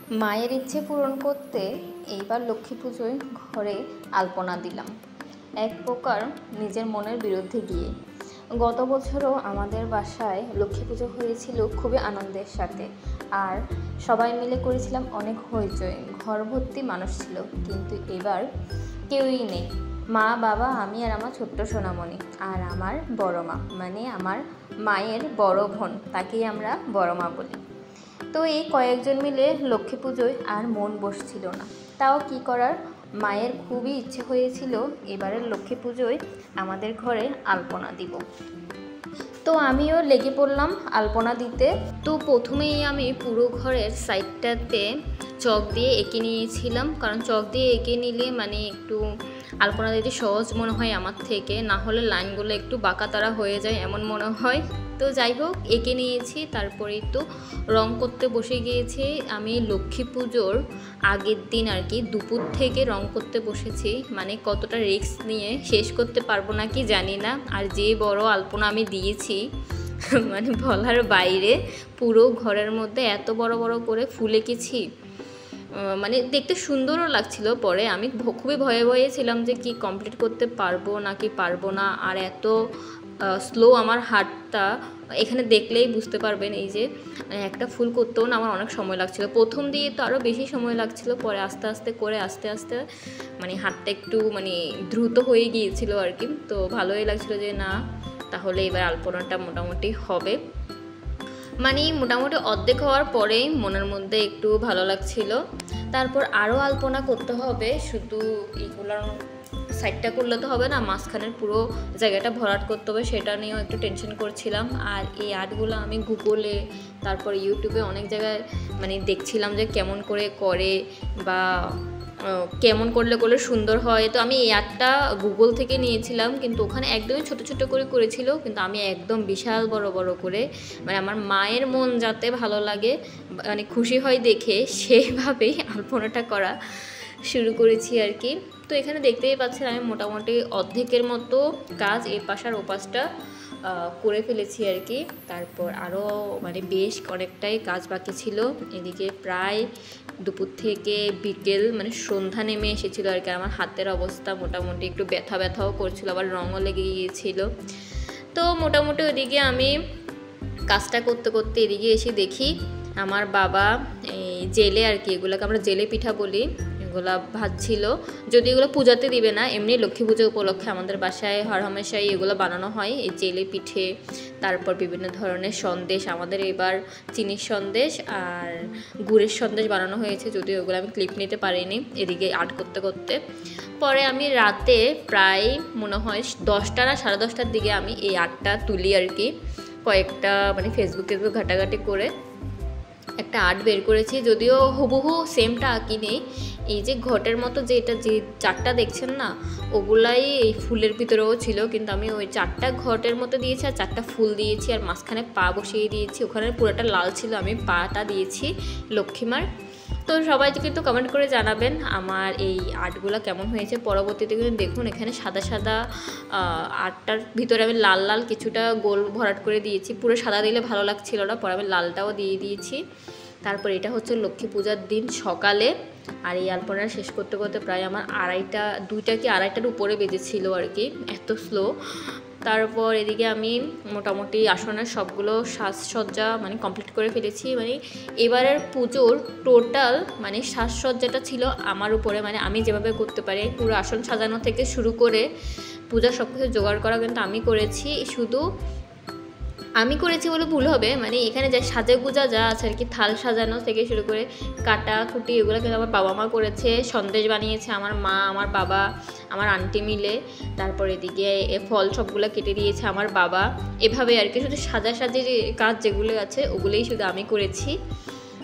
মায়ের ইচ্ছে পূরণ করতে এইবার লক্ষ্মী পুজোয় ঘরে আলপনা দিলাম, এক প্রকার নিজের মনের বিরুদ্ধে গিয়ে। গত বছরও আমাদের বাসায় লক্ষ্মী পুজো হয়েছিল খুবই আনন্দের সাথে, আর সবাই মিলে করেছিলাম অনেক হইচই, ঘর ভর্তি মানুষ ছিল। কিন্তু এবার কেউই নেই, মা বাবা আমি আর আমার ছোট্ট সোনামণি আর আমার বড় মা, মানে আমার মায়ের বড় বোন, তাকেই আমরা বড় মা বলি। তো এই কয়েকজন মিলে লক্ষ্মী পুজোয় আর মন বসছিল না, তাও কি করার, মায়ের খুবই ইচ্ছে হয়েছিল এবারের লক্ষ্মী পুজোয় আমাদের ঘরে আলপনা দিব। তো আমিও লেগে পড়লাম আলপনা দিতে। তো প্রথমেই আমি পুরো ঘরের সাইডটাতে চক দিয়ে এঁকে নিয়েছিলাম, কারণ চক দিয়ে এঁকে নিলে মানে একটু আলপনা দিতে সহজ মনে হয় আমার থেকে, না হলে লাইনগুলো একটু বাঁকাতারা হয়ে যায় এমন মনে হয়। তো যাই হোক, এঁকে নিয়েছি, তারপরেই তো রং করতে বসে গিয়েছি। আমি লক্ষ্মী পুজোর আগের দিন আর কি দুপুর থেকে রং করতে বসেছি, মানে কতটা রিস্ক নিয়ে শেষ করতে পারবো না কি জানি না। আর যে বড় আলপনা আমি দিয়েছি মানে বলার বাইরে, পুরো ঘরের মধ্যে এত বড় বড় করে ফুল এঁকেছি, মানে দেখতে সুন্দরও লাগছিল। পরে আমি খুবই ভয়ে ভয়ে ছিলাম যে কি কমপ্লিট করতে পারবো নাকি পারবো না, আর এত স্লো আমার হাতটা, এখানে দেখলেই বুঝতে পারবেন। এই যে একটা ফুল করতেও না আমার অনেক সময় লাগছিল, প্রথম দিয়ে তো আরও বেশি সময় লাগছিল, পরে আস্তে আস্তে করে আস্তে আস্তে মানে হাতটা একটু মানে দ্রুত হয়ে গিয়েছিল আর কি। তো ভালোই লাগছিল যে না, তাহলে এবার আলপনাটা মোটামুটি হবে, মানে মোটামুটি অর্ধেক হওয়ার পরেই মনের মধ্যে একটু ভালো লাগছিল। তারপর আরও আলপনা করতে হবে, শুধু এগুলোর সাইডটা করলে তো হবে না, মাঝখানের পুরো জায়গাটা ভরাট করতে হবে, সেটা নিয়েও একটু টেনশন করছিলাম। আর এই আর্টগুলো আমি গুগলে, তারপর ইউটিউবে অনেক জায়গায় মানে দেখছিলাম যে কেমন করে করে বা কেমন করলে সুন্দর হয়। তো আমি এই আর্টটা গুগল থেকে নিয়েছিলাম, কিন্তু ওখানে একদমই ছোট ছোট করে করেছিল, কিন্তু আমি একদম বিশাল বড় বড় করে, মানে আমার মায়ের মন যাতে ভালো লাগে, মানে খুশি হয় দেখে, সেভাবেই আলপনাটা করা শুরু করেছি আর কি। তো এখানে দেখতেই পাচ্ছেন আমি মোটামুটি অর্ধেকের মতো কাজ এ পাশ আর ও পাশটা করে ফেলেছি আর কি। তারপর আরও মানে বেশ অনেকটাই কাজ বাকি ছিল। এদিকে প্রায় দুপুর থেকে বিকেল মানে সন্ধ্যা নেমে এসেছিলো আর কি। আমার হাতের অবস্থা মোটামুটি একটু ব্যথা ব্যথাও করছিল, আবার রঙও লেগে গিয়েছিল। তো মোটামুটি ওইদিকে আমি কাজটা করতে করতে এদিকে এসে দেখি আমার বাবা এই জেলে আর কি, এগুলোকে আমরা জেলে পিঠা বলি, এগুলো ভাজছিল। যদি এগুলো পূজাতে দিবে না, এমনি লক্ষ্মী পুজো উপলক্ষে আমাদের বাসায় হরহামেশাই এগুলো বানানো হয়, এই জেলে পিঠে। তারপর বিভিন্ন ধরনের সন্দেশ, আমাদের এবার চিনির সন্দেশ আর গুড়ের সন্দেশ বানানো হয়েছে, যদিও ওগুলো আমি ক্লিপ নিতে পারিনি এদিকে আর্ট করতে করতে। পরে আমি রাতে প্রায় মনে হয় 10টা না 10:30টার দিকে আমি এই আর্টটা তুলি আর কি। কয়েকটা মানে ফেসবুকে ঘাটাঘাটি করে একটা আর্ট বের করেছি, যদিও হুবহু সেমটা আঁকি নেই। এই যে ঘটের মতো যে চারটা দেখছেন না, ওগুলাই এই ফুলের ভিতরেও ছিল, কিন্তু আমি ওই 4টা ঘটের মতো দিয়েছি আর 4টা ফুল দিয়েছি, আর মাঝখানে পা বসিয়ে দিয়েছি। ওখানে পুরোটা লাল ছিল, আমি পাটা দিয়েছি লক্ষ্মীমার। তো সবাই কিন্তু কমেন্ট করে জানাবেন আমার এই আর্টগুলো কেমন হয়েছে। পরবর্তীতে কিন্তু দেখুন এখানে সাদা সাদা আর্টটার ভিতরে আমি লাল লাল কিছুটা গোল ভরাট করে দিয়েছি, পুরো সাদা দিলে ভালো লাগছিল না, পরে আমি লালটাও দিয়ে দিয়েছি। তারপর এটা হচ্ছে লক্ষ্মী পূজার দিন সকালে, আর এই আলপনা শেষ করতে করতে প্রায় আমার 2টা কি 2:30টার উপরে বেজেছিল আর কি, এত স্লো। তারপর এদিকে আমি মোটামুটি আসনের সবগুলো সাজসজ্জা মানে কমপ্লিট করে ফেলেছি। মানে এবারের পুজোর টোটাল মানে সাজসজ্জাটা ছিল আমার উপরে, মানে আমি যেভাবে করতে পারি পুরো আসন সাজানো থেকে শুরু করে পূজার সব কিছু জোগাড় করা কিন্তু আমি করেছি। শুধু আমি করেছি বলে ভুল হবে, মানে এখানে যা সাজাগুজা যা আছে আর কি, থাল সাজানো থেকে শুরু করে কাটা কুটি এগুলো কিন্তু আমার বাবা মা করেছে। সন্দেশ বানিয়েছে আমার মা, আমার বাবা, আমার আন্টি মিলে। তারপর এদিকে ফল সবগুলো কেটে দিয়েছে আমার বাবা। এভাবে আর কি শুধু সাজাসাজির কাজ যেগুলো আছে ওগুলোই শুধু আমি করেছি।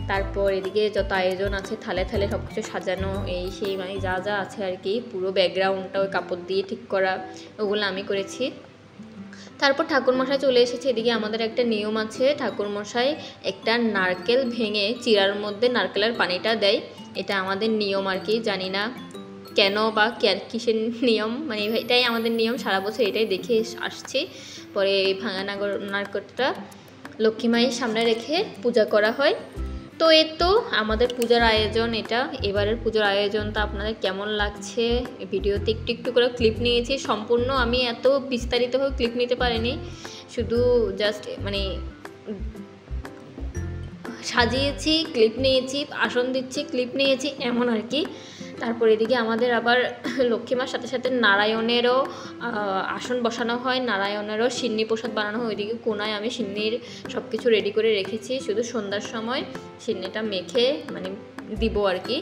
তারপর এদিকে যত আয়োজন আছে থালে থালে সব কিছু সাজানো, এই সেই মানে যা যা আছে আর কি, পুরো ব্যাকগ্রাউন্ডটা ওই কাপড় দিয়ে ঠিক করা, ওগুলো আমি করেছি। তারপর ঠাকুরমশাই চলে এসেছে। এদিকে আমাদের একটা নিয়ম আছে, ঠাকুরমশাই একটা নারকেল ভেঙে চিরার মধ্যে নারকেলের পানিটা দেয়, এটা আমাদের নিয়ম আর কি। জানি না কেন বা কিসের নিয়ম, মানে এটাই আমাদের নিয়ম, সারা বছর এটাই দেখে আসছি। পরে এই ভাঙা নারকেলটা লক্ষ্মী মায়ের সামনে রেখে পূজা করা হয়। তো এই তো আমাদের পূজার আয়োজন, এটা এবারের পুজোর আয়োজনটা আপনাদের কেমন লাগছে। ভিডিওতে একটু একটু করে ক্লিপ নিয়েছি, সম্পূর্ণ আমি এত বিস্তারিতভাবে ক্লিপ নিতে পারিনি, শুধু জাস্ট মানে সাজিয়েছি, ক্লিপ নিয়েছি, আসন দিচ্ছি, ক্লিপ নিয়েছি, এমন আর কি। তারপর এদিকে আমাদের আবার লক্ষ্মী মার সাথে সাথে নারায়ণেরও আসন বসানো হয়, নারায়ণেরও সিন্নি প্রসাদ বানানো হয়। ওইদিকে কোনায় আমি সিন্নির সব কিছু রেডি করে রেখেছি, শুধু সন্ধ্যার সময় সিন্নিটা মেখে মানে দিব আর কি।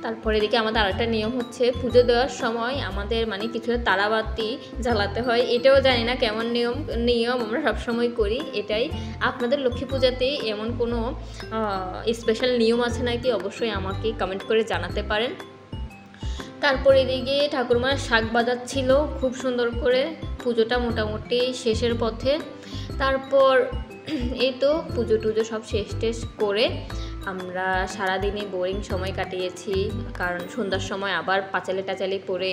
তারপরে এদিকে আমাদের আরেকটা নিয়ম হচ্ছে, পুজো দেওয়ার সময় আমাদের মানে কিছুটা তারাবাতি জ্বালাতে হয়। এটাও জানি না কেমন নিয়ম আমরা সবসময় করি এটাই। আপনাদের লক্ষ্মী পূজাতে এমন কোনো স্পেশাল নিয়ম আছে নাকি, অবশ্যই আমাকে কমেন্ট করে জানাতে পারেন। তারপর এদিকে ঠাকুরমার শাক বাজাচ্ছিল খুব সুন্দর করে, পুজোটা মোটামুটি শেষের পথে। তারপর এই তো পুজো টুজো সব শেষ করে আমরা সারাদিনে বোরিং সময় কাটিয়েছি, কারণ সন্ধ্যার সময় আবার পাঁচালি টাচালি পরে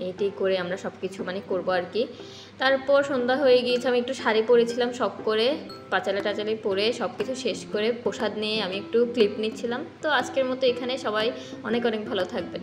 এটি করে আমরা সব কিছু মানে করবো আর কি। তারপর সন্ধ্যা হয়ে গিয়েছে, আমি একটু শাড়ি পরেছিলাম শখ করে, পাঁচালি টাচালি পরে সব কিছু শেষ করে প্রসাদ নিয়ে আমি একটু ক্লিপ নিচ্ছিলাম। তো আজকের মতো এখানে, সবাই অনেক অনেক ভালো থাকবেন।